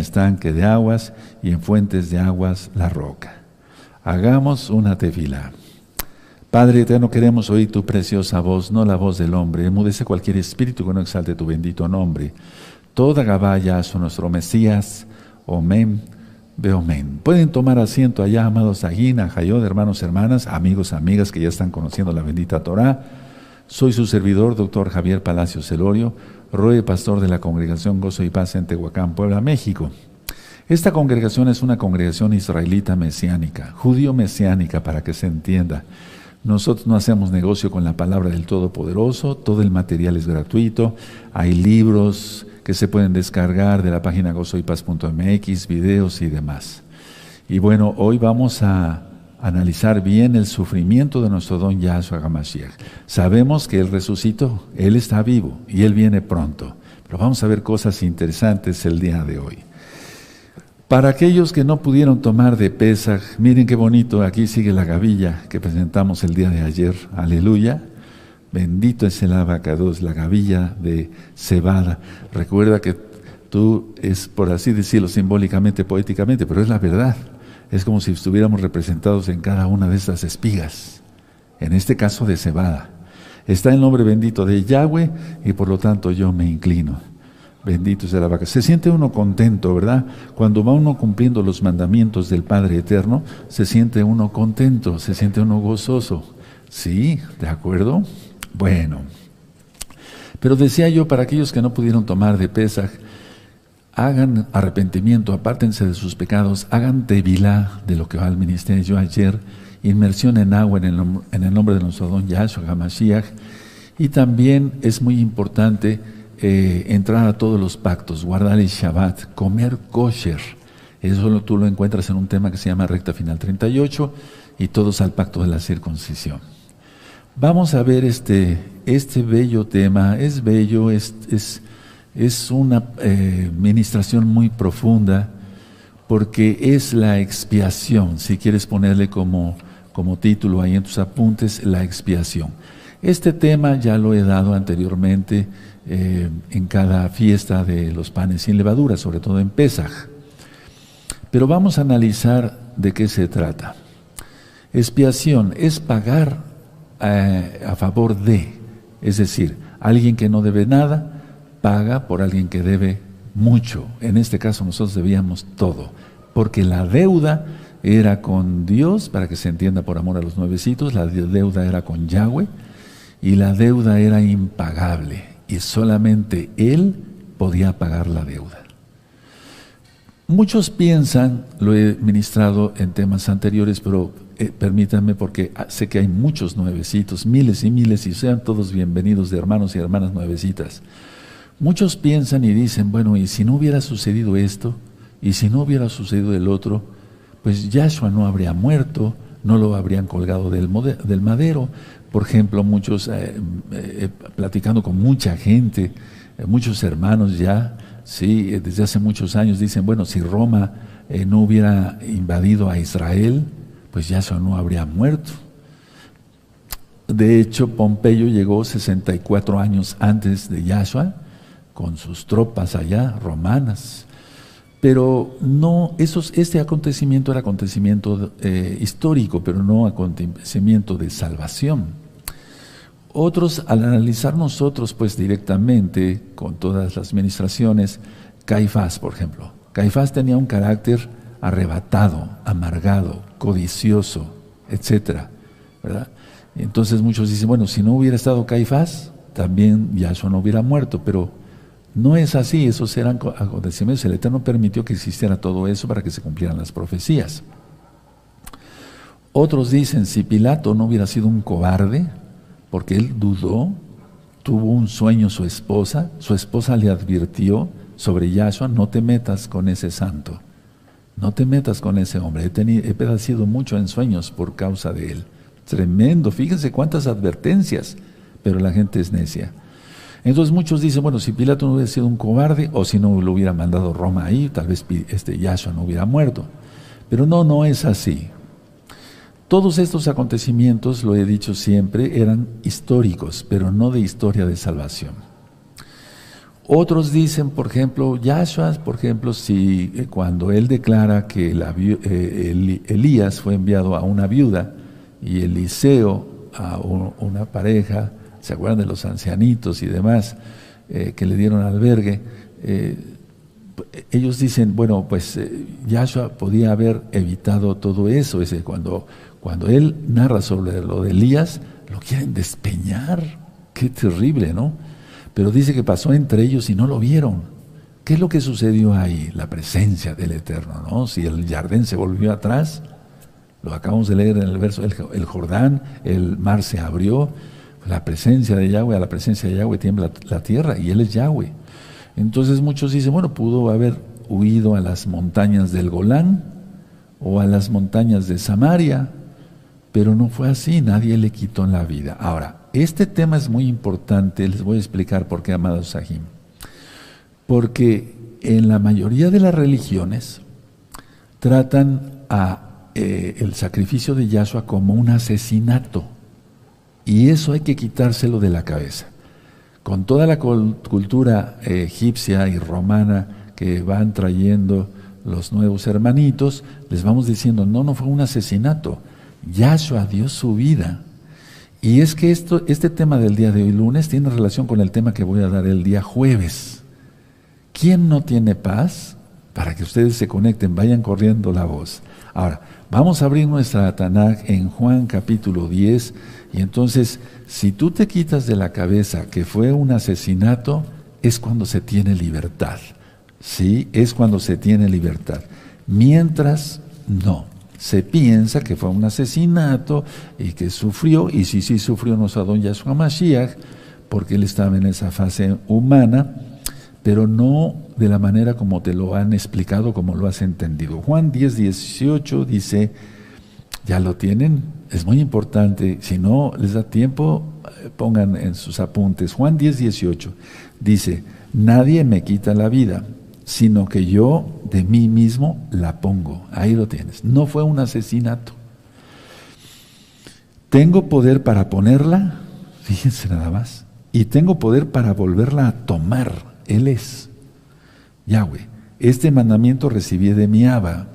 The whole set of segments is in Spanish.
estanque de aguas y en fuentes de aguas la roca. Hagamos una tefilá. Padre eterno, queremos oír tu preciosa voz, no la voz del hombre. Enmudece cualquier espíritu que no exalte tu bendito nombre. Toda Gabaya son nuestro Mesías. Omen, Beomen. Pueden tomar asiento allá, amados Agina, Jayod, hermanos, hermanas, amigos, amigas que ya están conociendo la bendita Torá. Soy su servidor, doctor Javier Palacios Celorio, Roe, pastor de la Congregación Gozo y Paz en Tehuacán, Puebla, México. Esta congregación es una congregación israelita mesiánica, judío mesiánica, para que se entienda. Nosotros no hacemos negocio con la palabra del Todopoderoso, todo el material es gratuito, hay libros que se pueden descargar de la página gozoypaz.mx, videos y demás. Y bueno, hoy vamos a analizar bien el sufrimiento de nuestro don Yahshua HaMashiach. Sabemos que Él resucitó, Él está vivo y Él viene pronto, pero vamos a ver cosas interesantes el día de hoy. Para aquellos que no pudieron tomar de Pesaj, miren qué bonito, aquí sigue la gavilla que presentamos el día de ayer, aleluya. Bendito es el abacados, la gavilla de cebada. Recuerda que tú es, por así decirlo, simbólicamente, poéticamente, pero es la verdad. Es como si estuviéramos representados en cada una de estas espigas, en este caso de cebada. Está el nombre bendito de Yahweh y por lo tanto yo me inclino. Bendito es el abacados. Se siente uno contento, ¿verdad? Cuando va uno cumpliendo los mandamientos del Padre Eterno, se siente uno contento, se siente uno gozoso. ¿Sí? ¿De acuerdo? Bueno, pero decía yo, para aquellos que no pudieron tomar de Pesaj, hagan arrepentimiento, apártense de sus pecados, hagan tevilá de lo que va al ministerio ayer, inmersión en agua en el nombre de nuestro don Yahshua HaMashiach, y también es muy importante entrar a todos los pactos, guardar el Shabbat, comer kosher. Eso tú lo encuentras en un tema que se llama Recta Final 38, y todos al pacto de la circuncisión. Vamos a ver este bello tema. Es bello, es una ministración muy profunda, porque es la expiación, si quieres ponerle como título ahí en tus apuntes, la expiación. Este tema ya lo he dado anteriormente en cada fiesta de los panes sin levadura, sobre todo en Pesaj. Pero vamos a analizar de qué se trata. Expiación es pagar a favor de, es decir, alguien que no debe nada, paga por alguien que debe mucho. En este caso nosotros debíamos todo, porque la deuda era con Dios, para que se entienda por amor a los nuevecitos, la deuda era con Yahweh, y la deuda era impagable, y solamente Él podía pagar la deuda. Muchos piensan, lo he ministrado en temas anteriores, pero permítanme, porque sé que hay muchos nuevecitos, miles y miles, y sean todos bienvenidos de hermanos y hermanas nuevecitas. Muchos piensan y dicen, bueno, y si no hubiera sucedido esto, y si no hubiera sucedido el otro, pues Yahshua no habría muerto, no lo habrían colgado del madero. Por ejemplo, muchos, platicando con mucha gente, muchos hermanos ya, sí, desde hace muchos años dicen, bueno, si Roma no hubiera invadido a Israel, pues Yahshua no habría muerto. De hecho, Pompeyo llegó 64 años antes de Yahshua, con sus tropas allá, romanas. Pero no, este acontecimiento era acontecimiento histórico, pero no acontecimiento de salvación. Otros, al analizar nosotros pues directamente, con todas las ministraciones, Caifás, por ejemplo. Caifás tenía un carácter arrebatado, amargado, codicioso, etcétera, ¿verdad? Entonces muchos dicen, bueno, si no hubiera estado Caifás, también Yahshua no hubiera muerto, pero no es así. Esos eran acontecimientos. El Eterno permitió que existiera todo eso para que se cumplieran las profecías. Otros dicen, si Pilato no hubiera sido un cobarde, porque él dudó, tuvo un sueño su esposa le advirtió sobre Yahshua, no te metas con ese santo, no te metas con ese hombre, he padecido mucho en sueños por causa de él. Tremendo, fíjense cuántas advertencias, pero la gente es necia. Entonces muchos dicen, bueno, si Pilato no hubiera sido un cobarde, o si no lo hubiera mandado Roma ahí, tal vez Yahshua no hubiera muerto. Pero no es así. Todos estos acontecimientos, lo he dicho siempre, eran históricos, pero no de historia de salvación. Otros dicen, por ejemplo, Yahshua, por ejemplo, si cuando él declara que Elías fue enviado a una viuda y Eliseo a una pareja, ¿se acuerdan de los ancianitos y demás que le dieron albergue? Ellos dicen, bueno, pues Yahshua podía haber evitado todo eso. Cuando él narra sobre lo de Elías, lo quieren despeñar. Qué terrible, ¿no? Pero dice que pasó entre ellos y no lo vieron. ¿Qué es lo que sucedió ahí? La presencia del Eterno, ¿no? Si el Jardín se volvió atrás, lo acabamos de leer en el verso, el Jordán, el mar se abrió, la presencia de Yahweh, a la presencia de Yahweh tiembla la tierra, y Él es Yahweh. Entonces muchos dicen, bueno, pudo haber huido a las montañas del Golán, o a las montañas de Samaria, pero no fue así, nadie le quitó la vida. Ahora, este tema es muy importante, les voy a explicar por qué, amados Sahim. Porque en la mayoría de las religiones tratan el sacrificio de Yahshua como un asesinato, y eso hay que quitárselo de la cabeza. Con toda la cultura egipcia y romana que van trayendo los nuevos hermanitos, les vamos diciendo, no fue un asesinato, Yahshua dio su vida. Y es que este tema del día de hoy, lunes, tiene relación con el tema que voy a dar el día jueves. ¿Quién no tiene paz? Para que ustedes se conecten, vayan corriendo la voz. Ahora, vamos a abrir nuestra Tanaj en Juan capítulo 10, y entonces, si tú te quitas de la cabeza que fue un asesinato, es cuando se tiene libertad. ¿Sí? Es cuando se tiene libertad. Mientras, no. Se piensa que fue un asesinato y que sufrió, y sí sufrió nuestro Adón Yahshua Mashiach, porque él estaba en esa fase humana, pero no de la manera como te lo han explicado, como lo has entendido. Juan 10:18 dice, ya lo tienen, es muy importante, si no les da tiempo, pongan en sus apuntes. Juan 10:18 dice, nadie me quita la vida, sino que yo de mí mismo la pongo. Ahí lo tienes. No fue un asesinato. Tengo poder para ponerla, fíjense nada más, y tengo poder para volverla a tomar. Él es Yahweh. Este mandamiento recibí de mi Abba.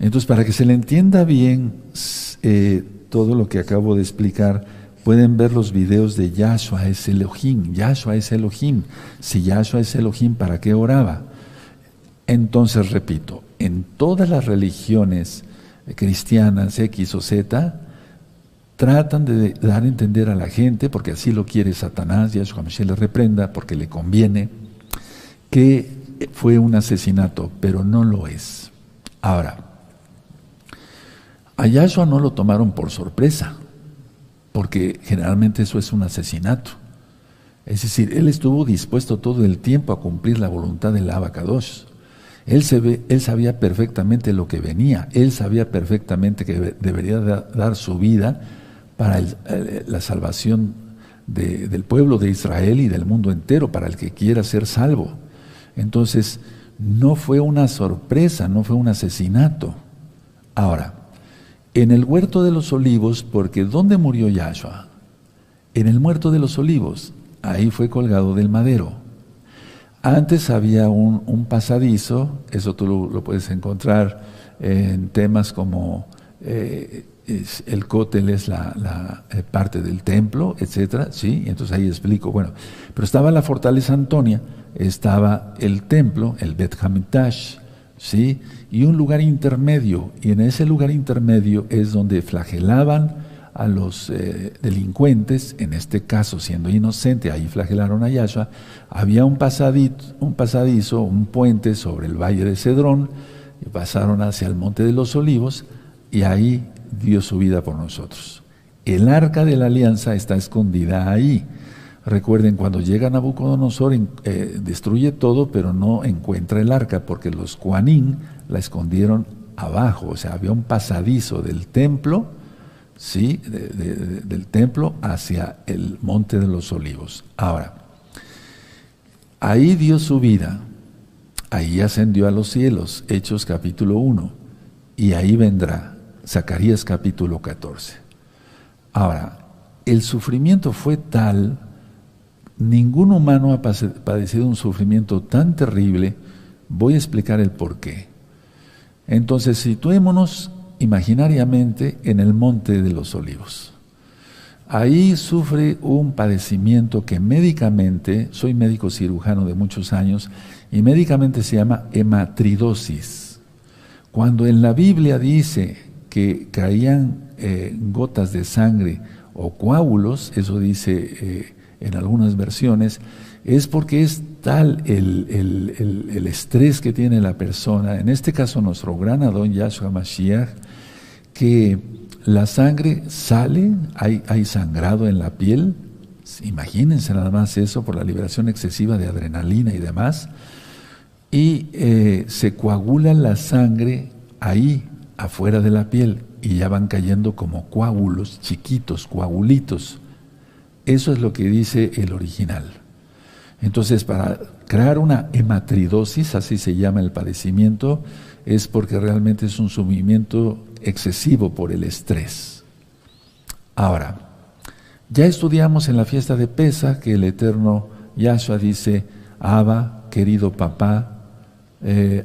Entonces, para que se le entienda bien todo lo que acabo de explicar, pueden ver los videos de Yahshua es Elohim. Yahshua es Elohim. Si Yahshua es Elohim, ¿para qué oraba? Entonces, repito, en todas las religiones cristianas, X o Z, tratan de dar a entender a la gente, porque así lo quiere Satanás, Yahshua Mashiach le reprenda, porque le conviene, que fue un asesinato, pero no lo es. Ahora, a Yahshua no lo tomaron por sorpresa, porque generalmente eso es un asesinato. Es decir, él estuvo dispuesto todo el tiempo a cumplir la voluntad del Abacadosh. Él sabía perfectamente lo que venía, él sabía perfectamente que debería dar su vida para la salvación del pueblo de Israel y del mundo entero, para el que quiera ser salvo. Entonces, no fue una sorpresa, no fue un asesinato. Ahora, en el huerto de los olivos, porque ¿dónde murió Yahshua? En el huerto de los olivos, ahí fue colgado del madero. Antes había un pasadizo, eso tú lo puedes encontrar en temas como el cótel es la parte del templo, etcétera, ¿sí? Y entonces ahí explico, bueno, pero estaba la fortaleza Antonia, estaba el templo, el Bet Hamikdash, ¿sí? Y un lugar intermedio, y en ese lugar intermedio es donde flagelaban a los delincuentes, en este caso siendo inocente, ahí flagelaron a Yahshua. Había un pasadizo, un puente sobre el valle de Cedrón, y pasaron hacia el monte de los olivos, y ahí dio su vida por nosotros. El arca de la alianza está escondida ahí. Recuerden, cuando llega Nabucodonosor, destruye todo, pero no encuentra el arca, porque los Kohanim la escondieron abajo. O sea, había un pasadizo del templo, ¿sí? Del templo hacia el monte de los olivos. Ahora, ahí dio su vida, ahí ascendió a los cielos, Hechos capítulo 1, y ahí vendrá, Zacarías capítulo 14. Ahora, el sufrimiento fue tal ningún humano ha padecido un sufrimiento tan terrible. Voy a explicar el por qué. Entonces, situémonos imaginariamente en el Monte de los Olivos. Ahí sufre un padecimiento que médicamente, soy médico cirujano de muchos años, y médicamente se llama hematridosis. Cuando en la Biblia dice que caían gotas de sangre o coágulos, eso dice en algunas versiones, es porque es tal el estrés que tiene la persona, en este caso nuestro gran Adón Yahshua Mashiach, que la sangre sale, hay sangrado en la piel. Imagínense nada más eso por la liberación excesiva de adrenalina y demás, y se coagula la sangre ahí, afuera de la piel, y ya van cayendo como coágulos chiquitos, coagulitos. Eso es lo que dice el original. Entonces, para crear una hematridosis, así se llama el padecimiento, es porque realmente es un sufrimiento excesivo por el estrés. Ahora, ya estudiamos en la fiesta de Pesaj que el eterno Yahshua dice: Abba, querido papá,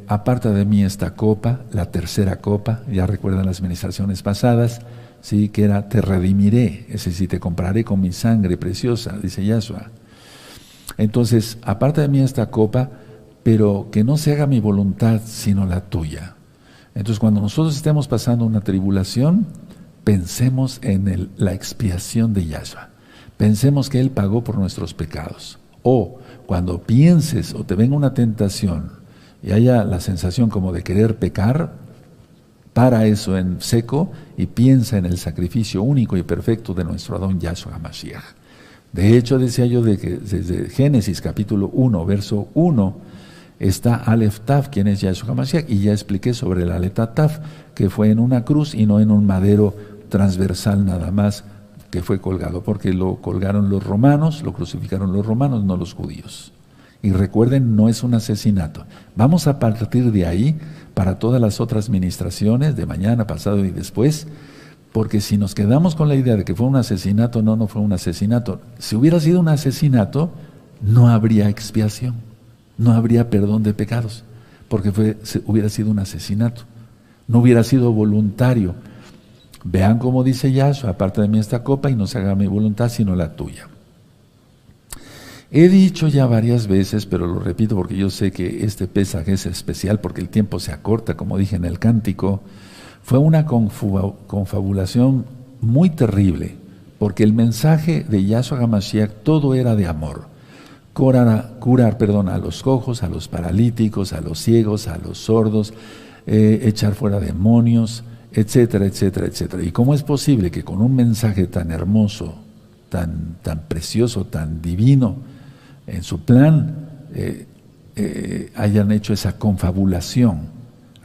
aparta de mí esta copa, la tercera copa. Ya recuerdan las ministraciones pasadas, sí, que era: te redimiré, es decir, te compraré con mi sangre preciosa, dice Yahshua. Entonces, aparta de mí esta copa, pero que no se haga mi voluntad sino la tuya. Entonces, cuando nosotros estemos pasando una tribulación, pensemos en la expiación de Yahshua. Pensemos que Él pagó por nuestros pecados. O cuando pienses o te venga una tentación y haya la sensación como de querer pecar, para eso en seco y piensa en el sacrificio único y perfecto de nuestro Adón Yahshua Mashiach. De hecho, decía yo de que desde Génesis capítulo 1, verso 1, está Aleph Tav, quien es Yahshua HaMashiach, y ya expliqué sobre el Aleph Tav, que fue en una cruz y no en un madero transversal nada más, que fue colgado, porque lo colgaron los romanos, lo crucificaron los romanos, no los judíos. Y recuerden, no es un asesinato. Vamos a partir de ahí para todas las otras ministraciones de mañana, pasado y después, porque si nos quedamos con la idea de que fue un asesinato, no fue un asesinato. Si hubiera sido un asesinato, no habría expiación, no habría perdón de pecados, porque hubiera sido un asesinato, no hubiera sido voluntario. Vean cómo dice Yahshua: aparta de mí esta copa y no se haga mi voluntad sino la tuya. He dicho ya varias veces, pero lo repito porque yo sé que este Pesaj es especial, porque el tiempo se acorta, como dije en el cántico. Fue una confabulación muy terrible, porque el mensaje de Yahshua HaMashiach todo era de amor. Curar, a los cojos, a los paralíticos, a los ciegos, a los sordos, echar fuera demonios, etcétera, etcétera, etcétera. ¿Y cómo es posible que con un mensaje tan hermoso, tan precioso, tan divino, en su plan, hayan hecho esa confabulación?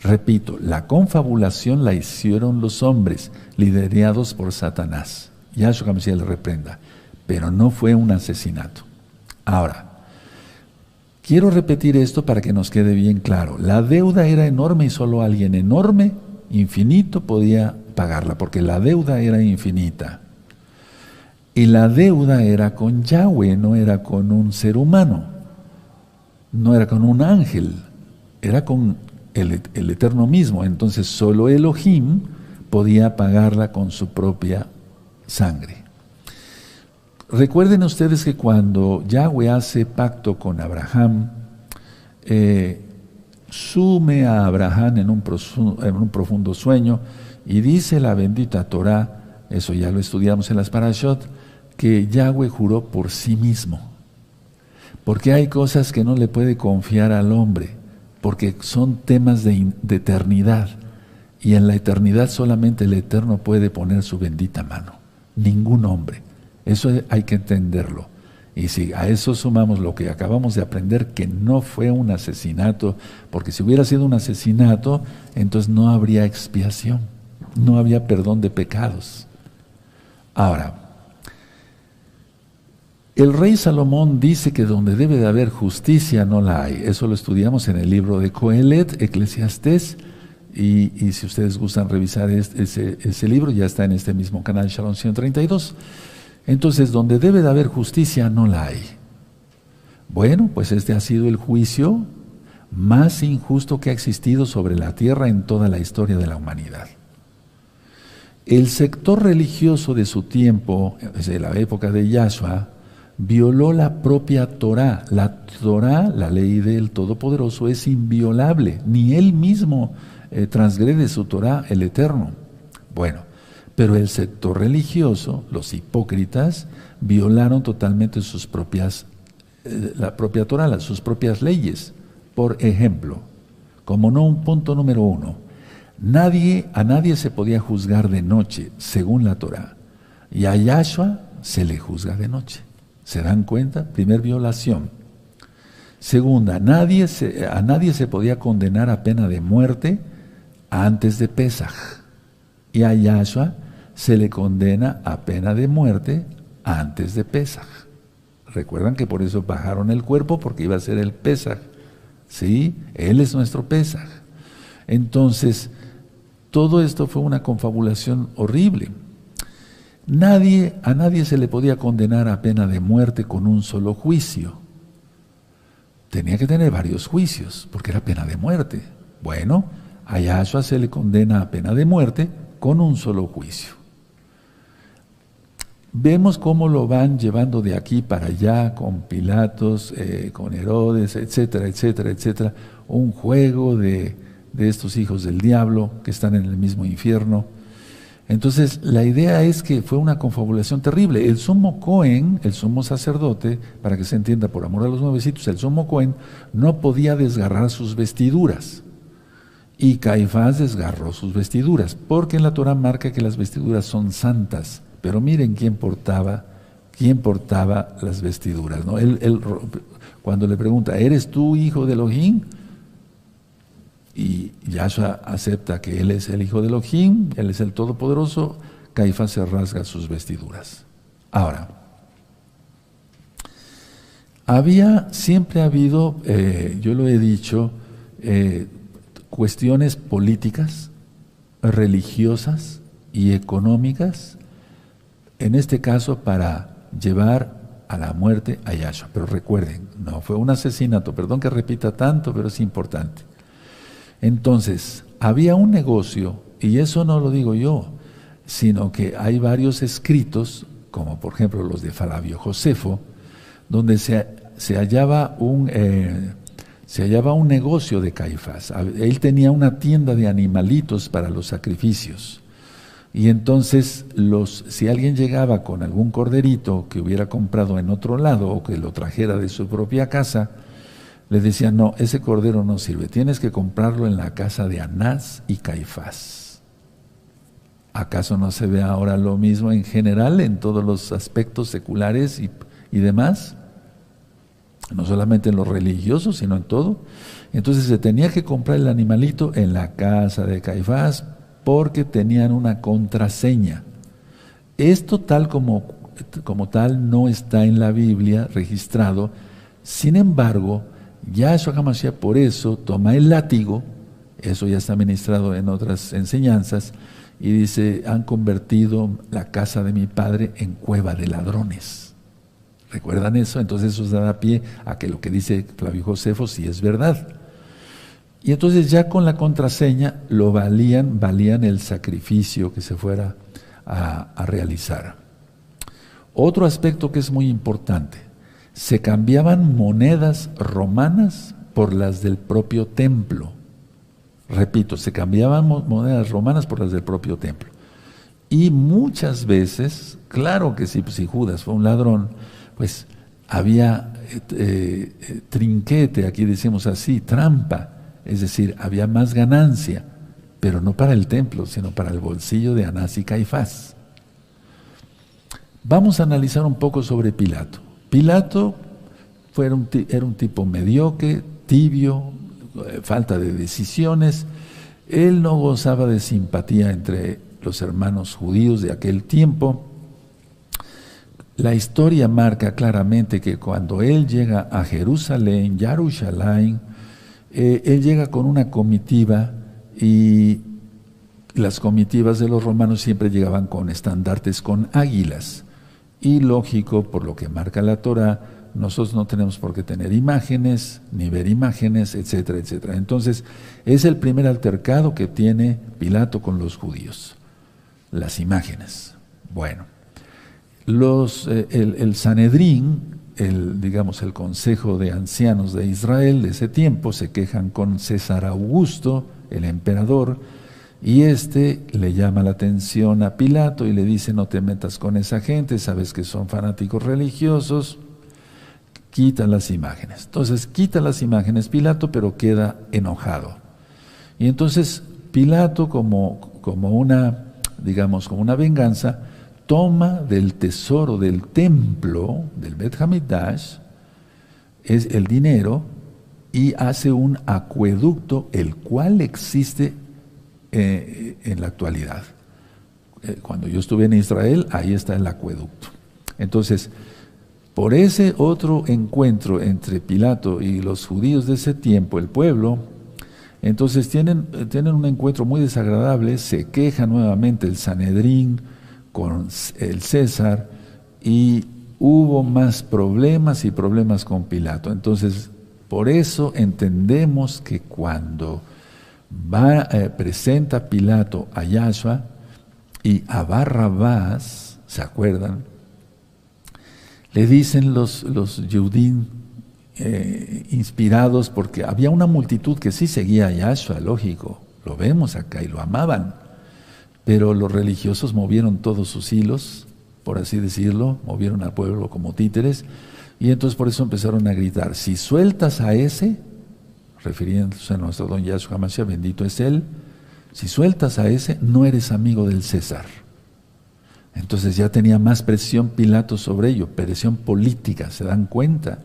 Repito, la confabulación la hicieron los hombres, liderados por Satanás. Yahshua HaMashiach le reprenda, pero no fue un asesinato. Ahora, quiero repetir esto para que nos quede bien claro. La deuda era enorme y solo alguien enorme, infinito, podía pagarla, porque la deuda era infinita. Y la deuda era con Yahweh, no era con un ser humano, no era con un ángel, era con el Eterno mismo. Entonces solo Elohim podía pagarla con su propia sangre. Recuerden ustedes que cuando Yahweh hace pacto con Abraham, sume a Abraham en un profundo sueño, y dice la bendita Torá, eso ya lo estudiamos en las Parashot, que Yahweh juró por sí mismo, porque hay cosas que no le puede confiar al hombre, porque son temas de eternidad, y en la eternidad solamente el Eterno puede poner su bendita mano, ningún hombre. Eso hay que entenderlo. Y si a eso sumamos lo que acabamos de aprender, que no fue un asesinato, porque si hubiera sido un asesinato, entonces no habría expiación, no había perdón de pecados. Ahora, el rey Salomón dice que donde debe de haber justicia no la hay. Eso lo estudiamos en el libro de Coelet, Eclesiastés, y si ustedes gustan revisar ese libro, ya está en este mismo canal Shalom 132. Entonces, donde debe de haber justicia no la hay. Bueno, pues este ha sido el juicio más injusto que ha existido sobre la tierra en toda la historia de la humanidad. El sector religioso de su tiempo, desde la época de Yahshua, violó la propia Torá. La Torá, la ley del Todopoderoso, es inviolable. Ni él mismo transgrede su Torá, el Eterno. Bueno, pero el sector religioso, los hipócritas, violaron totalmente sus propias, la propia Torá, sus propias leyes. Por ejemplo, como no un punto número 1, a nadie se podía juzgar de noche, según la Torá. Y a Yahshua se le juzga de noche. ¿Se dan cuenta? Primer violación. Segunda, a nadie se podía condenar a pena de muerte antes de Pesaj. Y a Yahshua se le condena a pena de muerte antes de Pesaj. Recuerdan que por eso bajaron el cuerpo, porque iba a ser el Pesaj. ¿Sí? Él es nuestro Pesaj. Entonces, todo esto fue una confabulación horrible. A nadie se le podía condenar a pena de muerte con un solo juicio. Tenía que tener varios juicios, porque era pena de muerte. Bueno, a Yahshua se le condena a pena de muerte con un solo juicio. Vemos cómo lo van llevando de aquí para allá, con Pilatos, con Herodes, etcétera, etcétera, etcétera. Un juego de estos hijos del diablo que están en el mismo infierno. Entonces, la idea es que fue una confabulación terrible. El sumo Cohen, el sumo sacerdote, para que se entienda por amor a los nuevecitos, el sumo Cohen no podía desgarrar sus vestiduras. Y Caifás desgarró sus vestiduras, porque en la Torah marca que las vestiduras son santas. Pero miren quién portaba las vestiduras, ¿no? Él, cuando le pregunta, ¿eres tú hijo de Elohim? Y Yahshua acepta que él es el hijo de Elohim, él es el Todopoderoso. Caifás se rasga sus vestiduras. Ahora, siempre ha habido, yo lo he dicho, cuestiones políticas, religiosas y económicas, en este caso para llevar a la muerte a Yahshua. Pero recuerden, no fue un asesinato, perdón que repita tanto, pero es importante. Entonces, había un negocio, y eso no lo digo yo, sino que hay varios escritos, como por ejemplo los de Flavio Josefo, donde se hallaba un negocio de Caifás. Él tenía una tienda de animalitos para los sacrificios. Y entonces, si alguien llegaba con algún corderito que hubiera comprado en otro lado o que lo trajera de su propia casa, le decían, no, ese cordero no sirve, tienes que comprarlo en la casa de Anás y Caifás. ¿Acaso no se ve ahora lo mismo en general en todos los aspectos seculares y demás? No solamente en los religiosos, sino en todo. Entonces se tenía que comprar el animalito en la casa de Caifás porque tenían una contraseña. Esto tal como tal no está en la Biblia registrado. Sin embargo, Yahshua HaMashiach por eso toma el látigo, eso ya está ministrado en otras enseñanzas, y dice, han convertido la casa de mi padre en cueva de ladrones. ¿Recuerdan eso? Entonces eso da pie a que lo que dice Flavio Josefo sí es verdad. Y entonces ya con la contraseña valían el sacrificio que se fuera a realizar. Otro aspecto que es muy importante, se cambiaban monedas romanas por las del propio templo. Repito, se cambiaban monedas romanas por las del propio templo. Y muchas veces, claro que si Judas fue un ladrón, pues había trinquete, aquí decimos así, trampa, es decir, había más ganancia, pero no para el templo, sino para el bolsillo de Anás y Caifás. Vamos a analizar un poco sobre Pilato. Pilato era un tipo mediocre, tibio, falta de decisiones. Él no gozaba de simpatía entre los hermanos judíos de aquel tiempo. La historia marca claramente que cuando él llega a Jerusalén, Yarushalayim, él llega con una comitiva, y las comitivas de los romanos siempre llegaban con estandartes con águilas. Y lógico, por lo que marca la Torah, nosotros no tenemos por qué tener imágenes, ni ver imágenes, etcétera, etcétera. Entonces, es el primer altercado que tiene Pilato con los judíos, las imágenes. Bueno, el Sanedrín, digamos el Consejo de Ancianos de Israel de ese tiempo, se quejan con César Augusto, el emperador, y le llama la atención a Pilato y le dice: no te metas con esa gente, sabes que son fanáticos religiosos, quita las imágenes. Entonces quita las imágenes Pilato, pero queda enojado. Y entonces Pilato, como una venganza, toma del tesoro del templo, del Bet Hamikdash, es el dinero, y hace un acueducto, el cual existe en la actualidad. Cuando yo estuve en Israel, ahí está el acueducto. Entonces, por ese otro encuentro entre Pilato y los judíos de ese tiempo, el pueblo, entonces tienen un encuentro muy desagradable, se queja nuevamente el Sanedrín con el César, y hubo más problemas y problemas con Pilato. Entonces, por eso entendemos que cuando presenta Pilato a Yahshua y a Barrabás, ¿se acuerdan? Le dicen los Yehudim inspirados, porque había una multitud que sí seguía a Yahshua, lógico, lo vemos acá, y lo amaban, pero los religiosos movieron todos sus hilos, por así decirlo, movieron al pueblo como títeres, y entonces por eso empezaron a gritar: si sueltas a ese, refiriéndose a nuestro don Yahshua Mashiach, bendito es él, si sueltas a ese, no eres amigo del César. Entonces ya tenía más presión Pilato sobre ello, presión política, ¿se dan cuenta?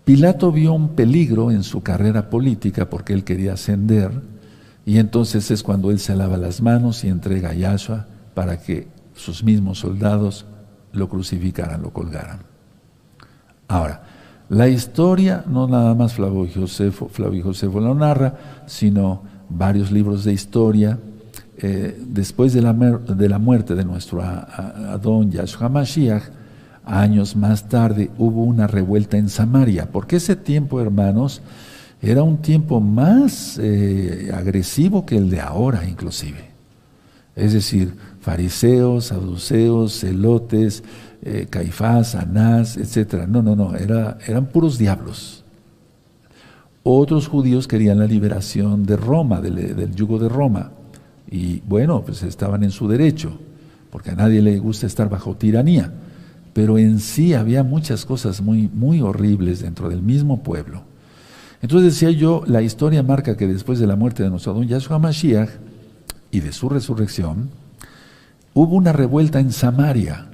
Pilato vio un peligro en su carrera política porque él quería ascender, y entonces es cuando él se lava las manos y entrega a Yahshua para que sus mismos soldados lo crucificaran, lo colgaran. Ahora, la historia, no nada más Flavio Josefo lo narra, sino varios libros de historia. Después de la muerte de nuestro Adón Yahshua Mashiach, años más tarde hubo una revuelta en Samaria, porque ese tiempo, hermanos, era un tiempo más agresivo que el de ahora, inclusive. Es decir, fariseos, saduceos, celotes, Caifás, Anás, etc. No, eran puros diablos. Otros judíos querían la liberación de Roma, del yugo de Roma. Y bueno, pues estaban en su derecho, porque a nadie le gusta estar bajo tiranía. Pero en sí había muchas cosas muy, muy horribles dentro del mismo pueblo. Entonces decía yo, la historia marca que después de la muerte de nuestro don Yahshua Mashiach y de su resurrección, hubo una revuelta en Samaria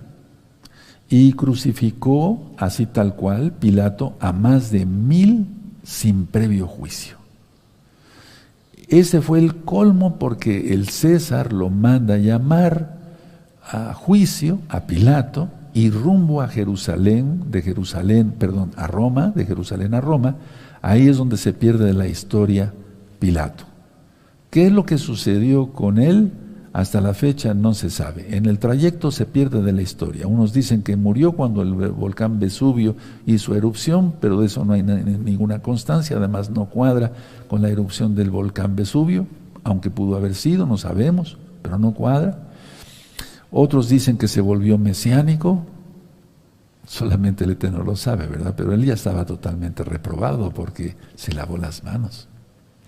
y crucificó, así tal cual, Pilato, a más de 1000 sin previo juicio. Ese fue el colmo, porque el César lo manda llamar a juicio a Pilato, y rumbo a a Roma, de Jerusalén a Roma, ahí es donde se pierde de la historia Pilato. ¿Qué es lo que sucedió con él? Hasta la fecha no se sabe. En el trayecto se pierde de la historia. Unos dicen que murió cuando el volcán Vesubio hizo erupción, pero de eso no hay ninguna constancia. Además no cuadra con la erupción del volcán Vesubio, aunque pudo haber sido, no sabemos, pero no cuadra. Otros dicen que se volvió mesiánico, solamente el Eterno lo sabe, ¿verdad? Pero él ya estaba totalmente reprobado porque se lavó las manos.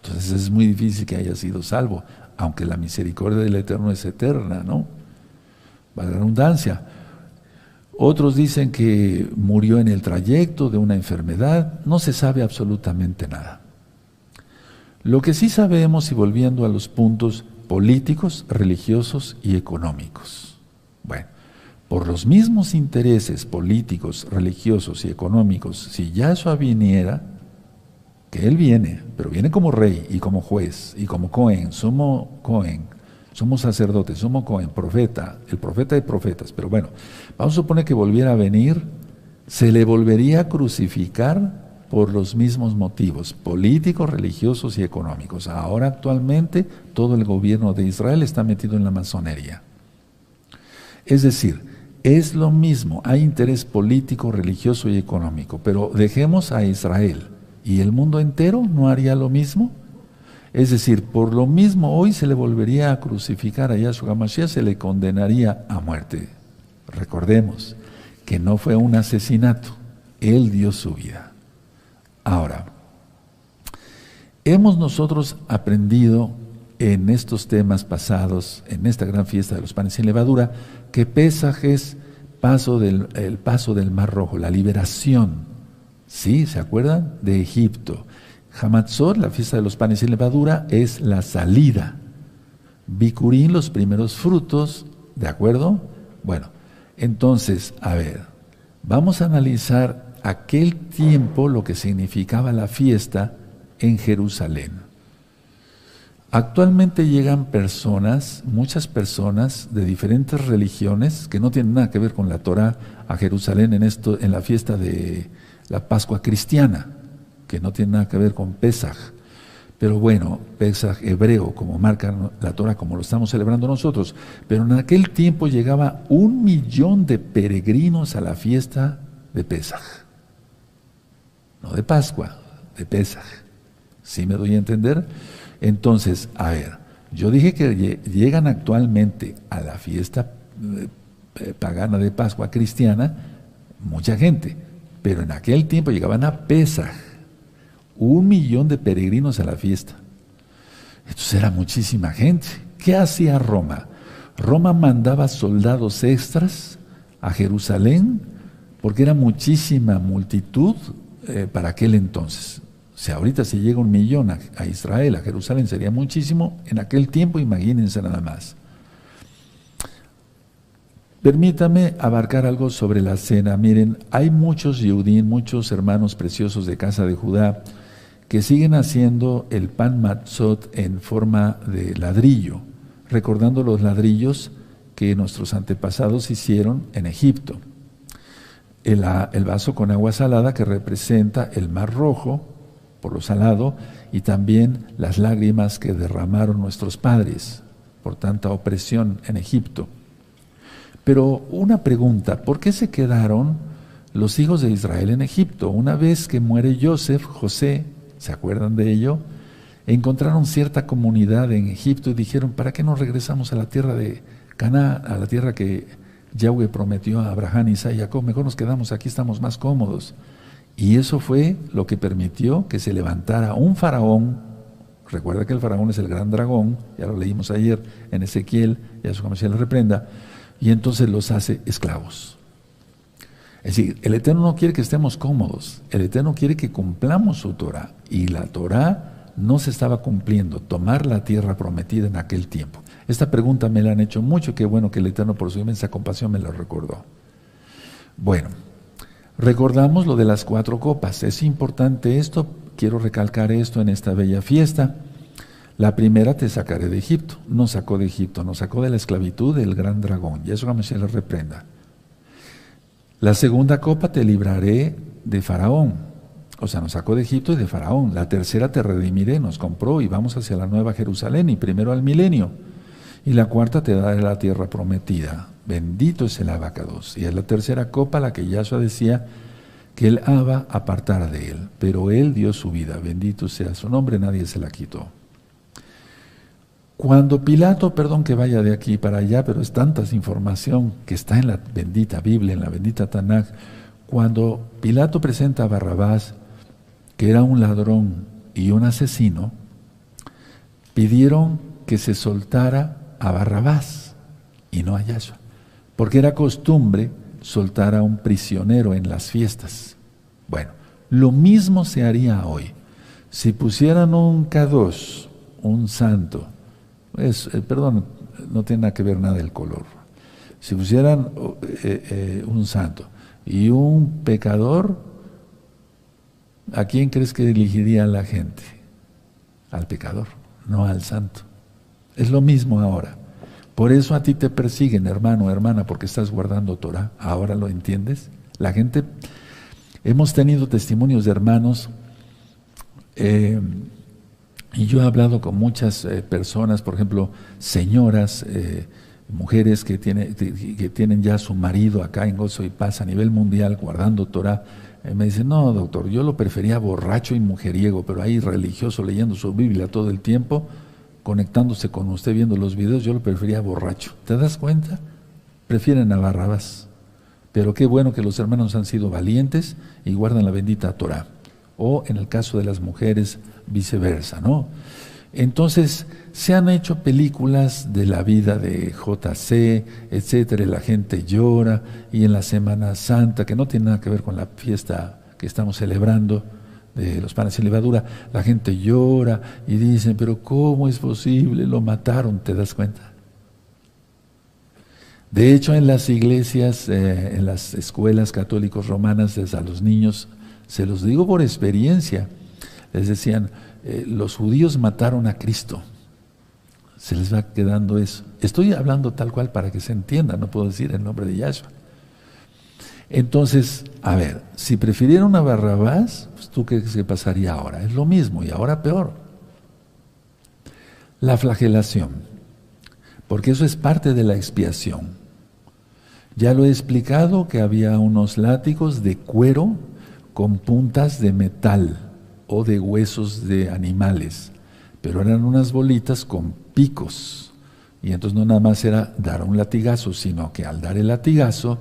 Entonces es muy difícil que haya sido salvo, aunque la misericordia del Eterno es eterna, ¿no? Valga la redundancia. Otros dicen que murió en el trayecto de una enfermedad, no se sabe absolutamente nada. Lo que sí sabemos, y volviendo a los puntos políticos, religiosos y económicos. Bueno, por los mismos intereses políticos, religiosos y económicos, si Yahshua viniera, que Él viene, pero viene como rey y como juez y como Cohen, somos sacerdotes, somos Cohen, profeta, el profeta de profetas, pero bueno, vamos a suponer que volviera a venir, se le volvería a crucificar por los mismos motivos, políticos, religiosos y económicos. Ahora actualmente todo el gobierno de Israel está metido en la masonería. Es decir, Es lo mismo, hay interés político, religioso y económico, pero dejemos a Israel. ¿Y el mundo entero no haría lo mismo? Es decir, por lo mismo hoy se le volvería a crucificar a Yahshua HaMashiach, se le condenaría a muerte. Recordemos que no fue un asesinato, Él dio su vida. Ahora, hemos nosotros aprendido en estos temas pasados, en esta gran fiesta de los panes sin levadura, que Pesaj es el paso del Mar Rojo, la liberación. ¿Sí? ¿Se acuerdan? De Egipto. Hamatzot, la fiesta de los panes sin levadura, es la salida. Bikurim, los primeros frutos, ¿de acuerdo? Bueno, entonces, a ver, vamos a analizar aquel tiempo, lo que significaba la fiesta en Jerusalén. Actualmente llegan personas, muchas personas de diferentes religiones que no tienen nada que ver con la Torah a Jerusalén en la fiesta de la Pascua cristiana, que no tiene nada que ver con Pesaj. Pero bueno, Pesaj hebreo, como marca la Torah, como lo estamos celebrando nosotros. Pero en aquel tiempo llegaba 1 millón de peregrinos a la fiesta de Pesaj. No de Pascua, de Pesaj. ¿Sí me doy a entender? Entonces, a ver, yo dije que llegan actualmente a la fiesta pagana de Pascua cristiana mucha gente, pero en aquel tiempo llegaban a Pesaj 1 millón de peregrinos a la fiesta. Entonces era muchísima gente. ¿Qué hacía Roma? Roma mandaba soldados extras a Jerusalén porque era muchísima multitud para aquel entonces. O sea, ahorita si llega 1 millón a Israel, a Jerusalén, sería muchísimo. En aquel tiempo, imagínense nada más. Permítame abarcar algo sobre la cena. Miren, hay muchos Yehudim, muchos hermanos preciosos de casa de Judá, que siguen haciendo el pan matzot en forma de ladrillo, recordando los ladrillos que nuestros antepasados hicieron en Egipto. El vaso con agua salada que representa el Mar Rojo, por lo salado, y también las lágrimas que derramaron nuestros padres por tanta opresión en Egipto. Pero una pregunta, ¿por qué se quedaron los hijos de Israel en Egipto? Una vez que muere José, ¿se acuerdan de ello? Encontraron cierta comunidad en Egipto y dijeron, ¿para qué nos regresamos a la tierra de Canaán, a la tierra que Yahweh prometió a Abraham, Isaac y Jacob? Mejor nos quedamos aquí, estamos más cómodos. Y eso fue lo que permitió que se levantara un faraón. Recuerda que el faraón es el gran dragón, ya lo leímos ayer en Ezequiel, Yahshua HaMashiach le reprenda, y entonces los hace esclavos. Es decir, el Eterno no quiere que estemos cómodos, el Eterno quiere que cumplamos su Torah, y la Torah no se estaba cumpliendo, tomar la tierra prometida en aquel tiempo. Esta pregunta me la han hecho mucho, qué bueno que el Eterno por su inmensa compasión me la recordó. Bueno, recordamos lo de las 4 copas, es importante esto, quiero recalcar esto en esta bella fiesta. La primera, te sacaré de Egipto, nos sacó de Egipto, nos sacó de la esclavitud del gran dragón, Yahshua HaMashiach le reprenda. La segunda copa, te libraré de Faraón, o sea, nos sacó de Egipto y de Faraón. La tercera, te redimiré, nos compró y vamos hacia la nueva Jerusalén y primero al milenio. Y la cuarta, te daré la tierra prometida. Bendito es el abacados. Y es la tercera copa la que Yahshua decía que el Abba apartara de él, pero él dio su vida, bendito sea su nombre, nadie se la quitó. Cuando Pilato, perdón que vaya de aquí para allá, pero es tanta información que está en la bendita Biblia, en la bendita Tanaj, cuando Pilato presenta a Barrabás, que era un ladrón y un asesino, pidieron que se soltara a Barrabás y no a Yahshua, porque era costumbre soltar a un prisionero en las fiestas. Bueno, lo mismo se haría hoy. Si pusieran un Kadosh, un santo, perdón, no tiene nada que ver nada el color. Si pusieran un santo y un pecador, ¿a quién crees que elegiría la gente? Al pecador, no al santo. Es lo mismo ahora. Por eso a ti te persiguen, hermano, hermana, porque estás guardando Torah. ¿Ahora lo entiendes? La gente, hemos tenido testimonios de hermanos, y yo he hablado con muchas personas, por ejemplo, señoras mujeres que tienen ya a su marido acá en Gozo y Paz a nivel mundial guardando Torah, me dicen, no doctor, yo lo prefería borracho y mujeriego, pero ahí religioso leyendo su Biblia todo el tiempo, conectándose con usted viendo los videos, yo lo prefería borracho. ¿Te das cuenta? Prefieren a Barrabás. Pero qué bueno que los hermanos han sido valientes y guardan la bendita Torah. O en el caso de las mujeres, viceversa, ¿no? Entonces, se han hecho películas de la vida de JC, etcétera, y la gente llora, y en la Semana Santa, que no tiene nada que ver con la fiesta que estamos celebrando, de los panes sin levadura, la gente llora y dicen, pero ¿cómo es posible? Lo mataron, ¿te das cuenta? De hecho, en las iglesias, en las escuelas católicos romanas, desde a los niños, se los digo por experiencia, les decían, los judíos mataron a Cristo. Se les va quedando eso. Estoy hablando tal cual para que se entienda, no puedo decir el nombre de Yahshua. Entonces, a ver, si prefirieron a Barrabás, pues ¿tú qué pasaría ahora? Es lo mismo y ahora peor. La flagelación, porque eso es parte de la expiación. Ya lo he explicado que había unos látigos de cuero con puntas de metal o de huesos de animales, pero eran unas bolitas con picos. Y entonces no nada más era dar un latigazo, sino que al dar el latigazo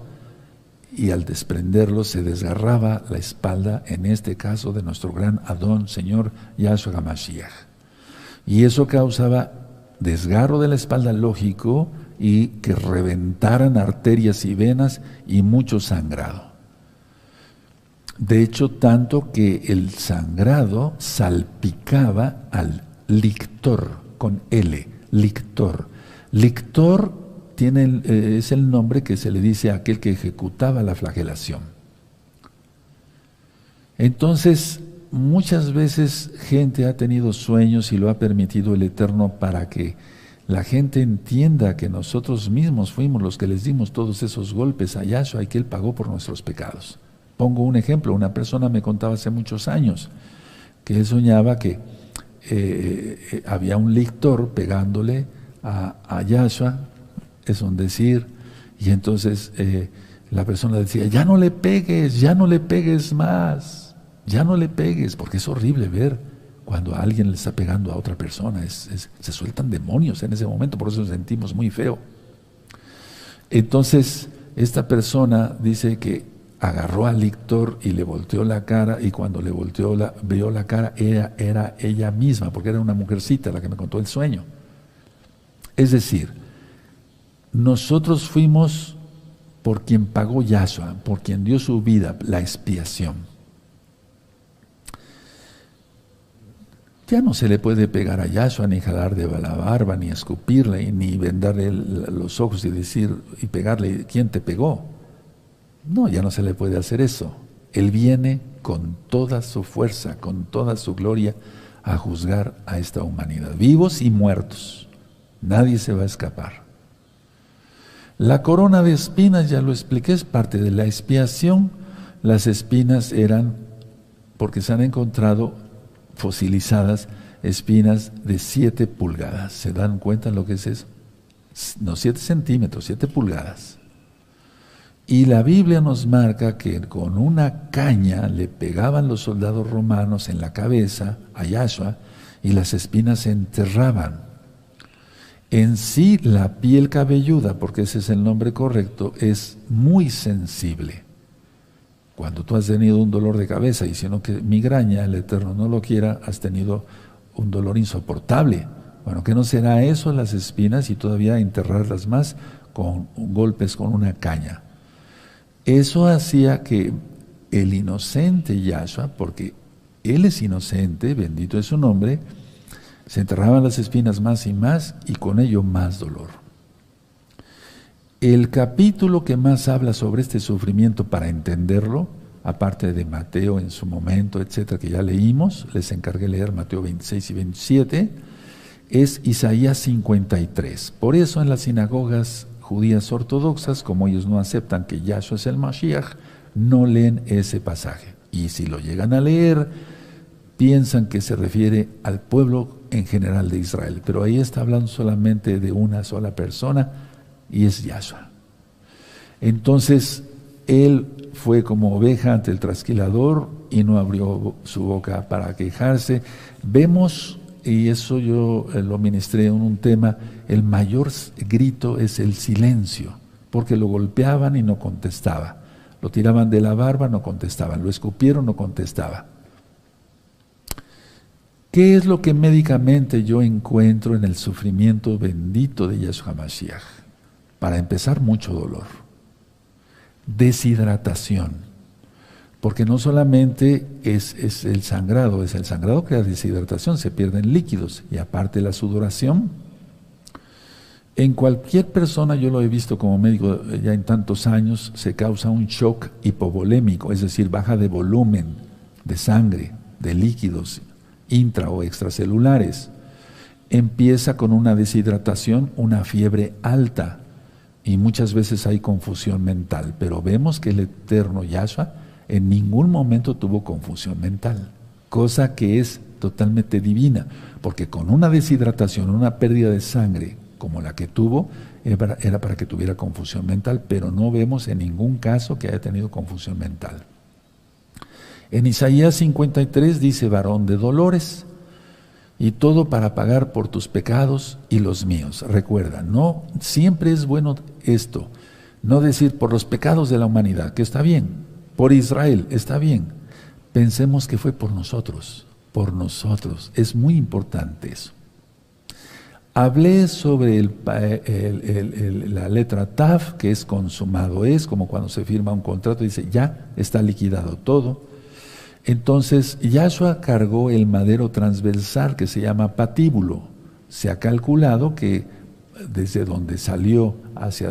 y al desprenderlo se desgarraba la espalda, en este caso de nuestro gran Adón, Señor Yahshua HaMashiach. Y eso causaba desgarro de la espalda lógico y que reventaran arterias y venas y mucho sangrado. De hecho, tanto que el sangrado salpicaba al lictor, con L, lictor. Lictor es el nombre que se le dice a aquel que ejecutaba la flagelación. Entonces, muchas veces gente ha tenido sueños y lo ha permitido el Eterno para que la gente entienda que nosotros mismos fuimos los que les dimos todos esos golpes a Yahshua y que Él pagó por nuestros pecados. Pongo un ejemplo, una persona me contaba hace muchos años que él soñaba que había un lictor pegándole a Yahshua, es un decir, y entonces la persona decía, ya no le pegues más, ya no le pegues, porque es horrible ver cuando alguien le está pegando a otra persona, se sueltan demonios en ese momento, por eso nos sentimos muy feo. Entonces, esta persona dice que agarró al lictor y le volteó la cara, y cuando le vio la cara, era ella misma, porque era una mujercita la que me contó el sueño. Es decir, nosotros fuimos por quien pagó Yahshua, por quien dio su vida, la expiación. Ya no se le puede pegar a Yahshua, ni jalar de la barba, ni escupirle, ni vendarle los ojos y pegarle, ¿quién te pegó? No, ya no se le puede hacer eso. Él viene con toda su fuerza, con toda su gloria, a juzgar a esta humanidad, vivos y muertos. Nadie se va a escapar. La corona de espinas, ya lo expliqué, es parte de la expiación. Las espinas eran, porque se han encontrado fosilizadas, espinas de 7 pulgadas. ¿Se dan cuenta lo que es eso? No, 7 centímetros, 7 pulgadas. Y la Biblia nos marca que con una caña le pegaban los soldados romanos en la cabeza a Yahshua y las espinas se enterraban. En sí, la piel cabelluda, porque ese es el nombre correcto, es muy sensible. Cuando tú has tenido un dolor de cabeza, y si no que migraña, el Eterno no lo quiera, has tenido un dolor insoportable. Bueno, ¿qué no será eso las espinas y todavía enterrarlas más con golpes con una caña? Eso hacía que el inocente Yahshua, porque Él es inocente, bendito es su nombre, se enterraban las espinas más y más, y con ello más dolor. El capítulo que más habla sobre este sufrimiento para entenderlo, aparte de Mateo en su momento, etcétera, que ya leímos, les encargué leer Mateo 26 y 27, es Isaías 53. Por eso en las sinagogas judías ortodoxas, como ellos no aceptan que Yahshua es el Mashiach, no leen ese pasaje. Y si lo llegan a leer, piensan que se refiere al pueblo en general de Israel. Pero ahí está hablando solamente de una sola persona, y es Yahshua. Entonces, él fue como oveja ante el trasquilador y no abrió su boca para quejarse. Vemos, y eso yo lo ministré en un tema, el mayor grito es el silencio, porque lo golpeaban y no contestaba. Lo tiraban de la barba, no contestaban. Lo escupieron, no contestaba. ¿Qué es lo que médicamente yo encuentro en el sufrimiento bendito de Yahshua Mashiach? Para empezar, mucho dolor. Deshidratación. Porque no solamente es el sangrado que la deshidratación, se pierden líquidos, y aparte la sudoración. En cualquier persona, yo lo he visto como médico ya en tantos años, se causa un shock hipovolémico, es decir, baja de volumen de sangre, de líquidos intra o extracelulares. Empieza con una deshidratación, una fiebre alta, y muchas veces hay confusión mental, pero vemos que el eterno Yahshua en ningún momento tuvo confusión mental, cosa que es totalmente divina, porque con una deshidratación, una pérdida de sangre como la que tuvo, era para que tuviera confusión mental, pero no vemos en ningún caso que haya tenido confusión mental. En Isaías 53 dice: varón de dolores, y todo para pagar por tus pecados y los míos. Recuerda, no siempre es bueno esto, no decir por los pecados de la humanidad, que está bien, por Israel, está bien. Pensemos que fue por nosotros, es muy importante eso. Hablé sobre la letra Tav, que es consumado, es como cuando se firma un contrato, dice ya está liquidado todo. Entonces Yahshua cargó el madero transversal que se llama patíbulo. Se ha calculado que desde donde salió hacia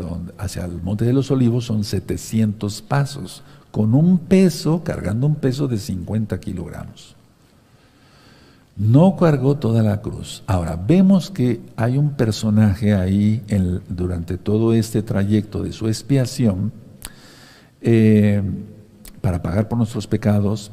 el Monte de los Olivos son 700 pasos, con un peso, cargando un peso de 50 kilogramos. No cargó toda la cruz. Ahora, vemos que hay un personaje ahí durante todo este trayecto de su expiación, para pagar por nuestros pecados,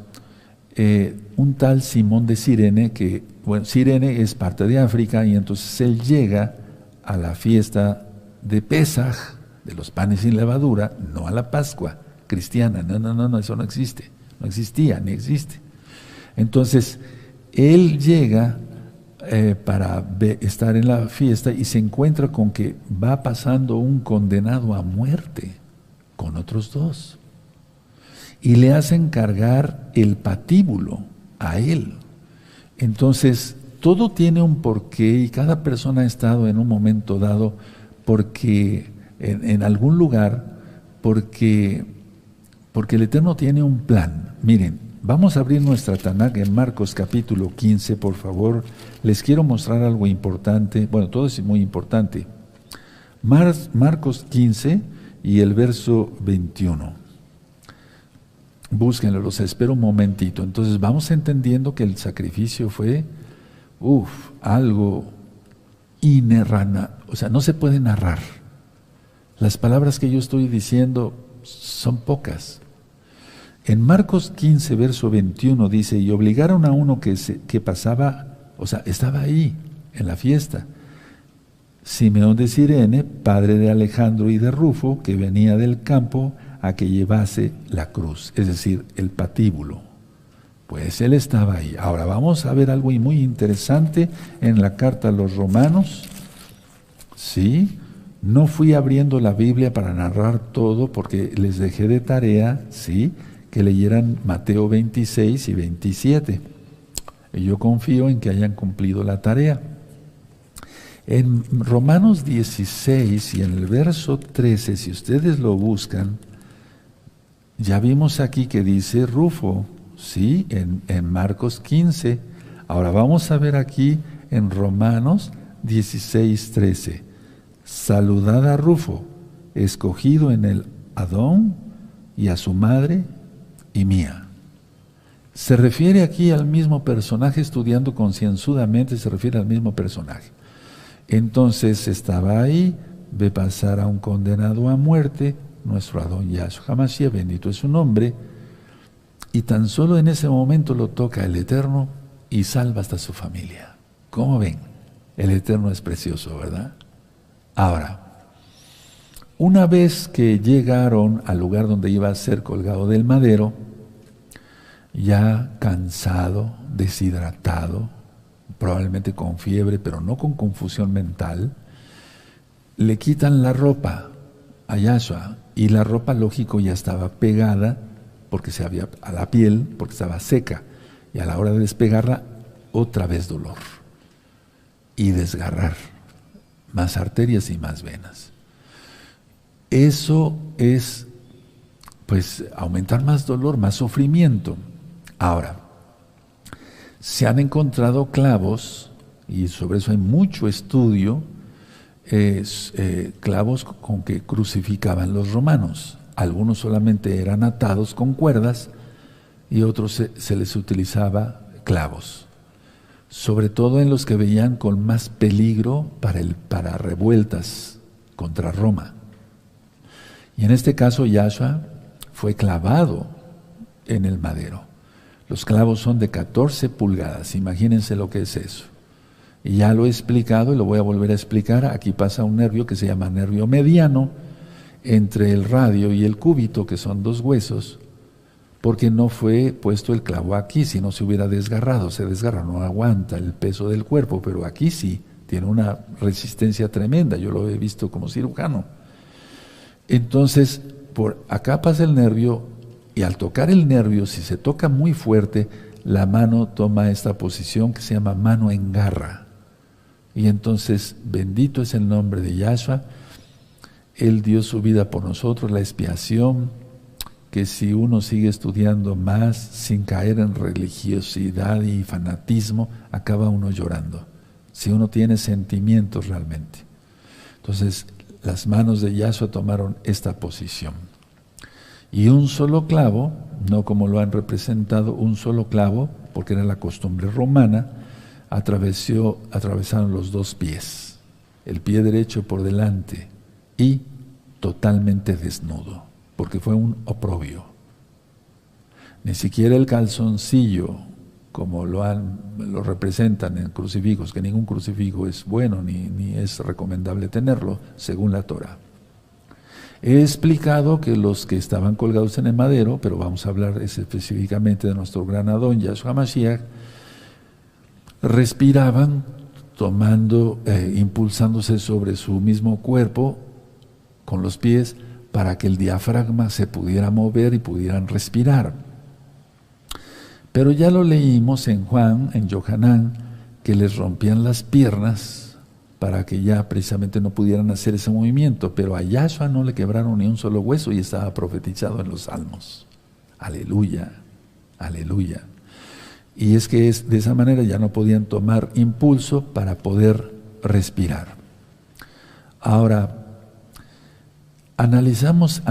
un tal Simón de Cirene, que, bueno, Cirene es parte de África, y entonces él llega a la fiesta de Pesaj, de los panes sin levadura, no a la Pascua cristiana, no, eso no existe, no existía, ni existe. Entonces, él llega para estar en la fiesta y se encuentra con que va pasando un condenado a muerte con otros dos. Y le hacen cargar el patíbulo a él. Entonces, todo tiene un porqué, y cada persona ha estado en un momento dado porque en algún lugar, porque el Eterno tiene un plan. Miren, vamos a abrir nuestra Tanakh en Marcos capítulo 15, por favor. Les quiero mostrar algo importante. Bueno, todo es muy importante. Marcos 15 y el verso 21. Búsquenlo, los espero un momentito. Entonces vamos entendiendo que el sacrificio fue algo inerrana, o sea, no se puede narrar. Las palabras que yo estoy diciendo son pocas. En Marcos 15, verso 21 dice: y obligaron a uno que pasaba, o sea, estaba ahí en la fiesta, Simeón de Cirene, padre de Alejandro y de Rufo, que venía del campo, a que llevase la cruz, es decir, el patíbulo. Pues él estaba ahí. Ahora vamos a ver algo muy interesante en la carta a los Romanos. Sí, no fui abriendo la Biblia para narrar todo, porque les dejé de tarea, sí, que leyeran Mateo 26 y 27. Y yo confío en que hayan cumplido la tarea. En Romanos 16 y en el verso 13, si ustedes lo buscan, ya vimos aquí que dice Rufo, ¿sí? En Marcos 15. Ahora vamos a ver aquí en Romanos 16, 13. Saludad a Rufo, escogido en el Adón, y a su madre y mía. Se refiere aquí al mismo personaje, estudiando concienzudamente, se refiere al mismo personaje. Entonces estaba ahí, ve pasar a un condenado a muerte, nuestro Adón Yahshua Hamashiach, bendito es su nombre, y tan solo en ese momento lo toca el Eterno y salva hasta su familia. ¿Cómo ven? El Eterno es precioso, ¿verdad? Ahora, Una vez que llegaron al lugar donde iba a ser colgado del madero, ya cansado, deshidratado, probablemente con fiebre, pero no con confusión mental, le quitan la ropa a Yahshua, y la ropa, lógico, ya estaba pegada porque se había a la piel, porque estaba seca, y a la hora de despegarla, otra vez dolor y desgarrar más arterias y más venas. Eso es, pues, aumentar más dolor, más sufrimiento. Ahora, se han encontrado clavos, y sobre eso hay mucho estudio, clavos con que crucificaban los romanos. Algunos solamente eran atados con cuerdas y otros se les utilizaba clavos. Sobre todo en los que veían con más peligro para revueltas contra Roma. Y en este caso Yahshua fue clavado en el madero. Los clavos son de 14 pulgadas, imagínense lo que es eso. Y ya lo he explicado y lo voy a volver a explicar. Aquí pasa un nervio que se llama nervio mediano entre el radio y el cúbito, que son dos huesos, porque no fue puesto el clavo aquí, si no se hubiera desgarrado. Se desgarra, no aguanta el peso del cuerpo, pero aquí sí, tiene una resistencia tremenda. Yo lo he visto como cirujano. Entonces, por acá pasa el nervio, y al tocar el nervio, si se toca muy fuerte, la mano toma esta posición que se llama mano en garra. Y entonces, bendito es el nombre de Yahshua. Él dio su vida por nosotros, la expiación, que si uno sigue estudiando más, sin caer en religiosidad y fanatismo, acaba uno llorando. Si uno tiene sentimientos realmente. Entonces, las manos de Yahshua tomaron esta posición. Y un solo clavo, no como lo han representado, un solo clavo, porque era la costumbre romana, atravesaron los dos pies, el pie derecho por delante y totalmente desnudo, porque fue un oprobio. Ni siquiera el calzoncillo, como lo representan en crucifijos, que ningún crucifijo es bueno ni es recomendable tenerlo, según la Torah. He explicado que los que estaban colgados en el madero, pero vamos a hablar específicamente de nuestro gran Adón, Yahshua Mashiach, respiraban impulsándose sobre su mismo cuerpo con los pies para que el diafragma se pudiera mover y pudieran respirar. Pero ya lo leímos en Juan, en Yohanan, que les rompían las piernas para que ya precisamente no pudieran hacer ese movimiento, pero a Yahshua no le quebraron ni un solo hueso y estaba profetizado en los Salmos. Aleluya, aleluya. Y es que de esa manera ya no podían tomar impulso para poder respirar. Ahora, analicemos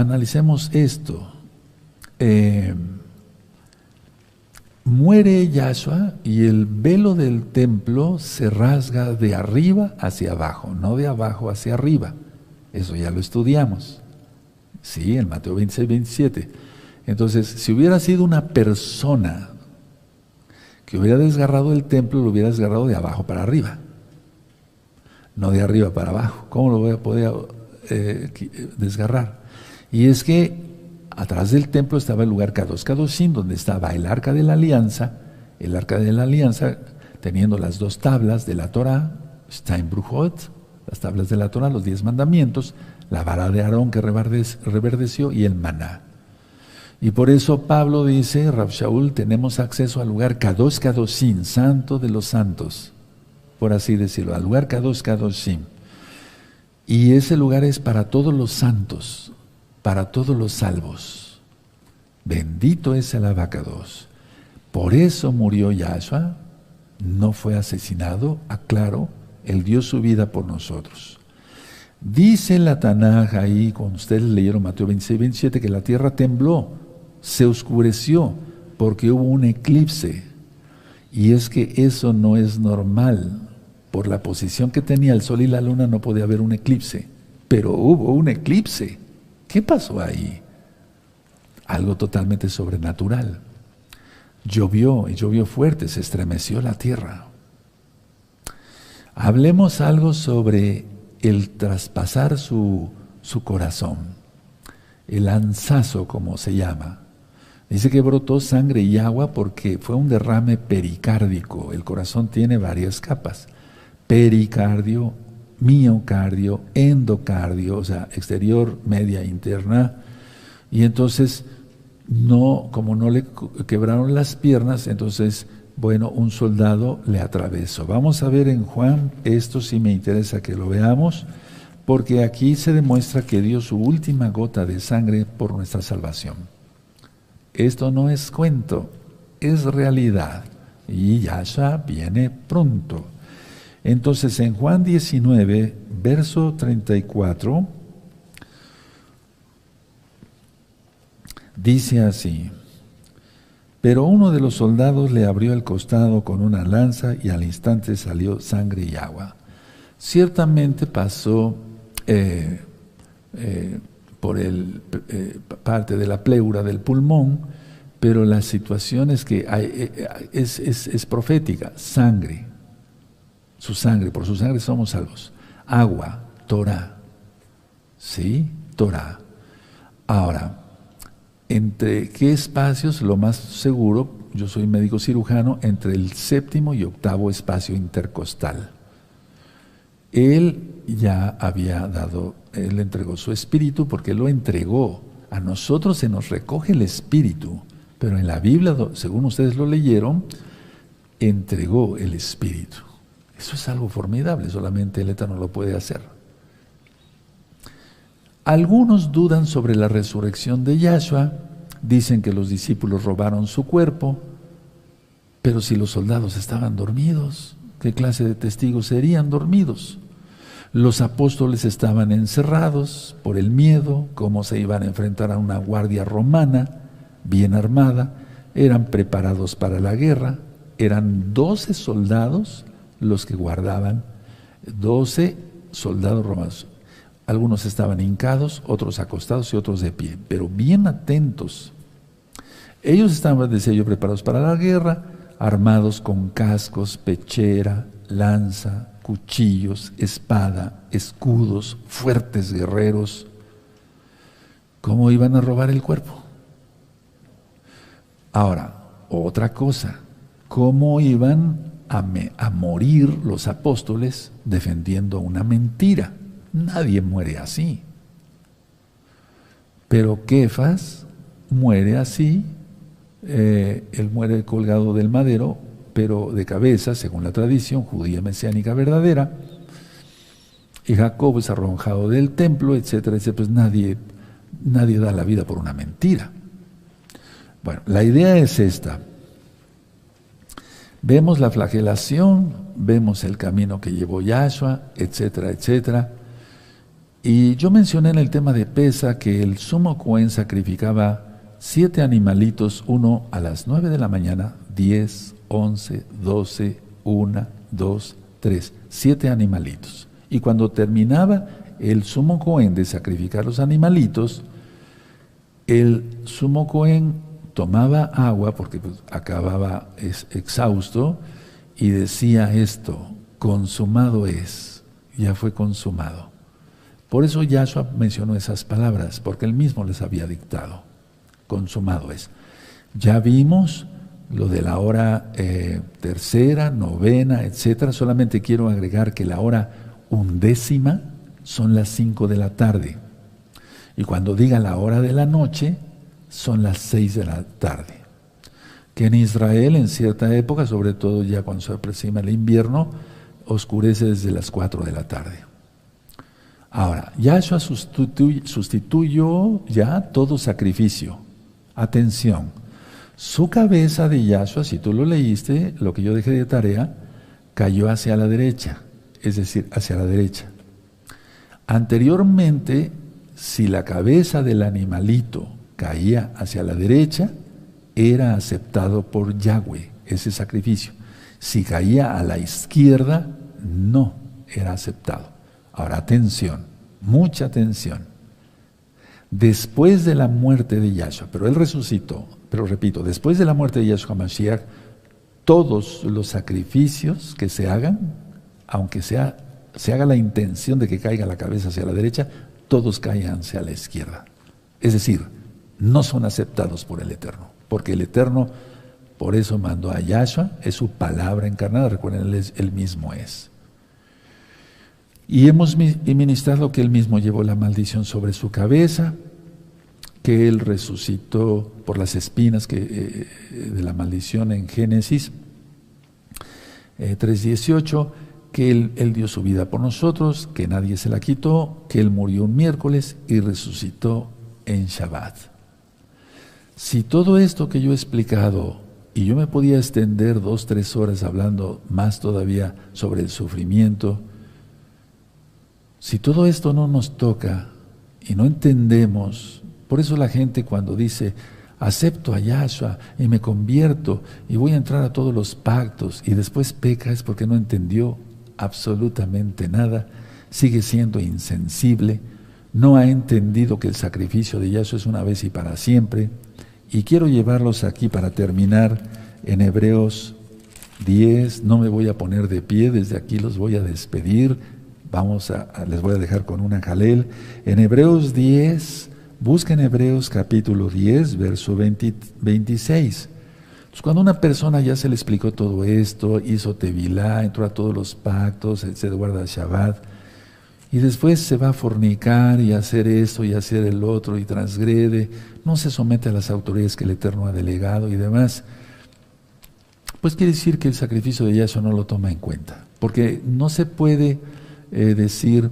esto. Muere Yahshua y el velo del templo se rasga de arriba hacia abajo, no de abajo hacia arriba. Eso ya lo estudiamos. Sí, en Mateo 26, 27. Entonces, si hubiera sido una persona que hubiera desgarrado el templo, lo hubiera desgarrado de abajo para arriba, no de arriba para abajo. ¿Cómo lo voy a poder desgarrar? Y es que atrás del templo estaba el lugar Kadosh Kadoshim, donde estaba el arca de la alianza teniendo las dos tablas de la Torah, Stein Brujot, las tablas de la Torah, los 10 mandamientos, la vara de Aarón que reverdeció y el maná. Y por eso Pablo dice, Rav Shaul, tenemos acceso al lugar Kadosh Kadoshim, santo de los santos, por así decirlo, al lugar Kadosh Kadoshim. Y ese lugar es para todos los santos, para todos los salvos. Bendito es el Abacados. Por eso murió Yahshua, no fue asesinado, aclaro, Él dio su vida por nosotros. Dice la Tanaj ahí, cuando ustedes leyeron Mateo 26, 27, que la tierra tembló, se oscureció, porque hubo un eclipse. Y es que eso no es normal. Por la posición que tenía el sol y la luna no podía haber un eclipse, pero hubo un eclipse. ¿Qué pasó ahí? Algo totalmente sobrenatural. Llovió, y llovió fuerte, se estremeció la tierra. Hablemos algo sobre el traspasar su su corazón, el lanzazo como se llama. Dice que brotó sangre y agua porque fue un derrame pericárdico. El corazón tiene varias capas: pericardio, miocardio, endocardio, o sea, exterior, media, interna. Y entonces, como no le quebraron las piernas, entonces, bueno, un soldado le atravesó. Vamos a ver en Juan, esto sí me interesa que lo veamos, porque aquí se demuestra que dio su última gota de sangre por nuestra salvación. Esto no es cuento, es realidad. Y Yahshua viene pronto. Entonces, en Juan 19, verso 34, dice así: pero uno de los soldados le abrió el costado con una lanza y al instante salió sangre y agua. Ciertamente pasó por parte de la pleura del pulmón, pero la situación es que es profética. Sangre, su sangre, por su sangre somos salvos. Agua, Torah, ¿sí? Torah. Ahora, ¿entre qué espacios? Lo más seguro, yo soy médico cirujano, entre el séptimo y octavo espacio intercostal. Él ya había dado, Él entregó su espíritu porque lo entregó. A nosotros se nos recoge el espíritu, pero en la Biblia, según ustedes lo leyeron, entregó el espíritu. Eso es algo formidable, solamente el Eterno lo puede hacer. Algunos dudan sobre la resurrección de Yahshua, dicen que los discípulos robaron su cuerpo, pero si los soldados estaban dormidos, ¿qué clase de testigos serían dormidos? Los apóstoles estaban encerrados por el miedo, cómo se iban a enfrentar a una guardia romana bien armada, eran preparados para la guerra, eran 12 soldados los que guardaban, 12 soldados romanos. Algunos estaban hincados, otros acostados y otros de pie, pero bien atentos. Ellos estaban, decía yo, preparados para la guerra, armados con cascos, pechera, lanza, cuchillos, espada, escudos, fuertes guerreros. ¿Cómo iban a robar el cuerpo? Ahora, otra cosa, ¿cómo iban a morir los apóstoles defendiendo una mentira? Nadie muere así. Pero Kefas muere así, él muere colgado del madero, pero de cabeza, según la tradición judía mesiánica verdadera, y Jacob es arrojado del templo, etcétera, etcétera. Pues nadie da la vida por una mentira. Bueno, la idea es esta. Vemos la flagelación, vemos el camino que llevó Yahshua, etcétera, etcétera. Y yo mencioné en el tema de Pesa que el sumo Cohen sacrificaba 7 animalitos, uno a las 9 de la mañana, 10, 11, 12, 1, 2, 3, 7 animalitos. Y cuando terminaba el sumo Cohen de sacrificar los animalitos, el sumo Cohen tomaba agua, porque pues acababa exhausto, y decía esto: consumado es, ya fue consumado. Por eso Yahshua mencionó esas palabras, porque él mismo les había dictado: consumado es. Ya vimos lo de la hora tercera, novena, etcétera. Solamente quiero agregar que la hora 11ª son las 5 de la tarde. Y cuando diga la hora de la noche, son las 6 de la tarde. Que en Israel, en cierta época, sobre todo ya cuando se aproxima el invierno, oscurece desde las 4 de la tarde. Ahora, Yahshua sustituyó ya todo sacrificio. Atención, su cabeza de Yahshua, si tú lo leíste, lo que yo dejé de tarea, cayó hacia la derecha, es decir, hacia la derecha. Anteriormente, si la cabeza del animalito caía hacia la derecha, era aceptado por Yahweh, ese sacrificio. Si caía a la izquierda, no era aceptado. Ahora, atención, mucha atención. Después de la muerte de Yahshua, pero él resucitó, pero repito, después de la muerte de Yahshua Mashiach, todos los sacrificios que se hagan, aunque se haga la intención de que caiga la cabeza hacia la derecha, todos caen hacia la izquierda. Es decir, no son aceptados por el Eterno, porque el Eterno por eso mandó a Yahshua, es su palabra encarnada, recuerden, Él mismo es. Y hemos ministrado que Él mismo llevó la maldición sobre su cabeza, que Él resucitó por las espinas de la maldición en Génesis 3:18, que él dio su vida por nosotros, que nadie se la quitó, que Él murió un miércoles y resucitó en Shabbat. Si todo esto que yo he explicado, y yo me podía extender 2-3 horas hablando más todavía sobre el sufrimiento, si todo esto no nos toca y no entendemos, por eso la gente cuando dice, acepto a Yahshua y me convierto y voy a entrar a todos los pactos y después peca, es porque no entendió absolutamente nada, sigue siendo insensible, no ha entendido que el sacrificio de Yahshua es una vez y para siempre. Y quiero llevarlos aquí para terminar en Hebreos 10, no me voy a poner de pie, desde aquí los voy a despedir, les voy a dejar con una jalel. En Hebreos 10, busquen Hebreos capítulo 10, verso 26. Entonces, cuando una persona ya se le explicó todo esto, hizo tevilá, entró a todos los pactos, se guarda Shabbat, y después se va a fornicar y a hacer esto y a hacer el otro y transgrede, no se somete a las autoridades que el Eterno ha delegado y demás, pues quiere decir que el sacrificio de Yahshua no lo toma en cuenta. Porque no se puede decir,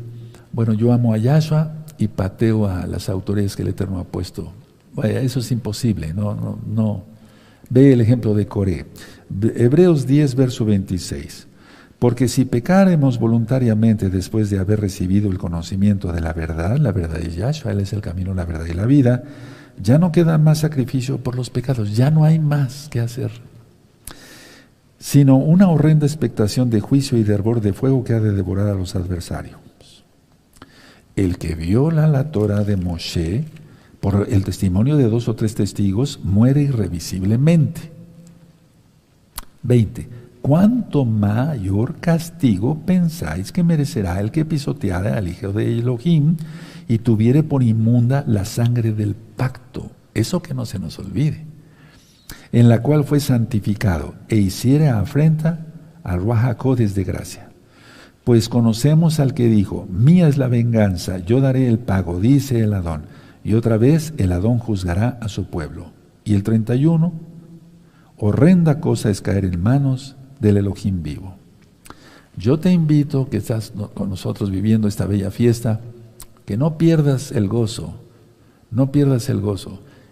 bueno, yo amo a Yahshua y pateo a las autoridades que el Eterno ha puesto. Vaya, eso es imposible, no. Ve el ejemplo de Coré. Hebreos 10, verso 26. Porque si pecaremos voluntariamente después de haber recibido el conocimiento de la verdad es Yahshua, Él es el camino, la verdad y la vida, ya no queda más sacrificio por los pecados, ya no hay más que hacer, sino una horrenda expectación de juicio y de hervor de fuego que ha de devorar a los adversarios. El que viola la Torah de Moshe, por el testimonio de 2 o 3 testigos, muere irrevisiblemente. 20. ¿Cuánto mayor castigo pensáis que merecerá el que pisoteara al Hijo de Elohim y tuviere por inmunda la sangre del pacto? Eso que no se nos olvide. En la cual fue santificado e hiciere afrenta al Ruach HaKodesh de gracia. Pues conocemos al que dijo, mía es la venganza, yo daré el pago, dice el Adón. Y otra vez el Adón juzgará a su pueblo. Y el 31, horrenda cosa es caer en manos del Elohim vivo. Yo te invito, que estás con nosotros viviendo esta bella fiesta, que no pierdas el gozo,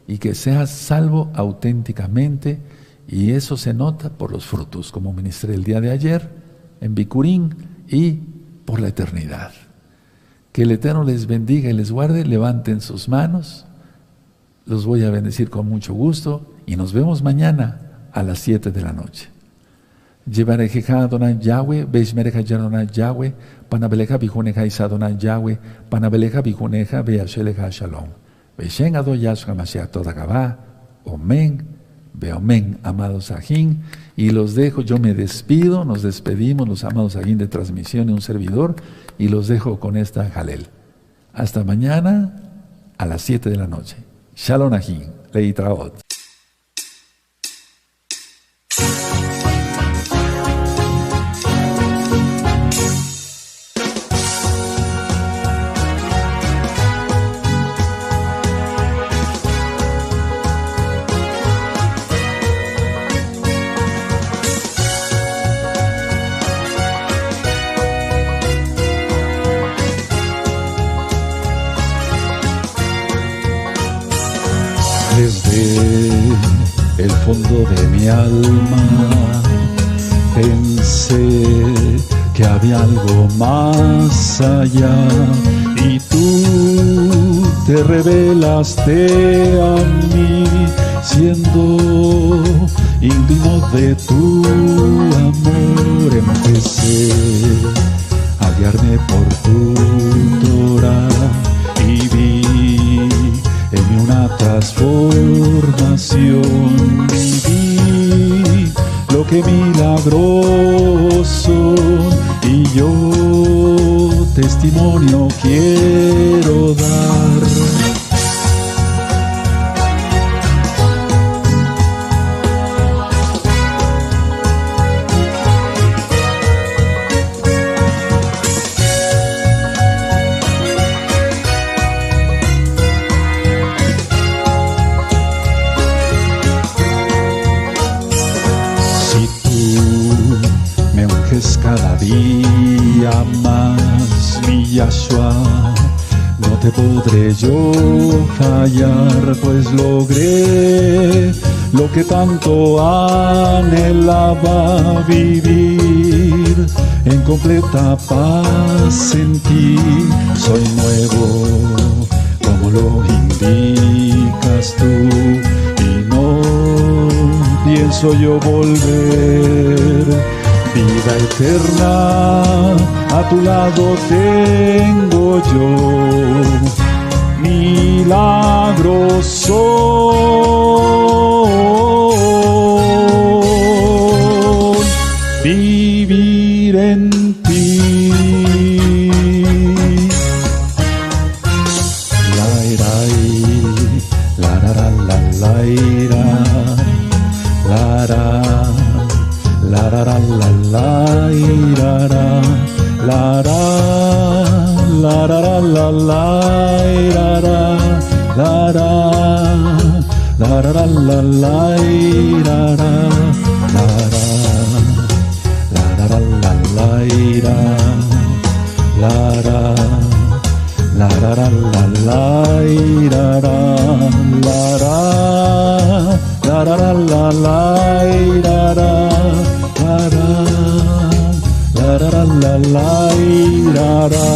y que seas salvo auténticamente, y eso se nota por los frutos, como ministré el día de ayer en Bikurín, y por la eternidad. Que el Eterno les bendiga y les guarde, levanten sus manos, los voy a bendecir con mucho gusto, y nos vemos mañana a las 7 de la noche. Llevarejeja Adonai Yahweh, Beishmereja Adonai Yahweh, Panabeleja Bijuneja Isa Adonai Yahweh, Panabeleja Bijuneja Beasheleja Shalom. Beishen Ado Yahshua Mashiach Toda Gabá, Omen, Beomen, amados Sajín. Y los dejo, yo me despido, nos despedimos, los amados Sajín de transmisión y un servidor, y los dejo con esta jalel. Hasta mañana a las 7 de la noche. Shalom Ajín, Leitraot. Desde el fondo de mi alma pensé que había algo más allá y tú te revelaste a mí siendo indigno de tu amor. Empecé a guiarme por tu Torah y vi en mí una transformación, vi lo que milagroso, y yo te testimonio quiero dar. Cada día más, mi Yahshua, no te podré yo fallar, pues logré lo que tanto anhelaba, vivir en completa paz en ti. Soy nuevo, como lo indicas tú, y no pienso yo volver. Vida eterna, a tu lado tengo yo, milagros son vivir en ti. La ira, la ra ra la la ira, la ra. La ra ra la la ira ra, la ra ra la la ira ra, la ra ra la la ira ra, la ra ra la la ira, la ra ra la la ira ra, la ra ra la la ira ra. La ra ra la la ira ra.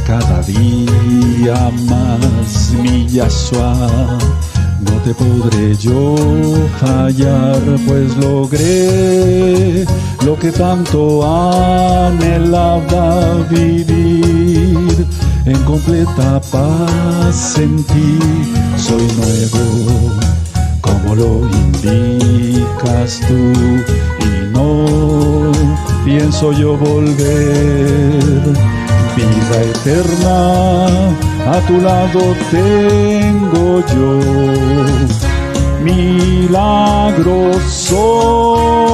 Cada día más, mi Yahshua, no te podré yo fallar, pues logré lo que tanto anhelaba, vivir en completa paz en ti. Soy nuevo, como lo indicas tú, y no pienso yo volver. Vida eterna, a tu lado tengo yo, milagros son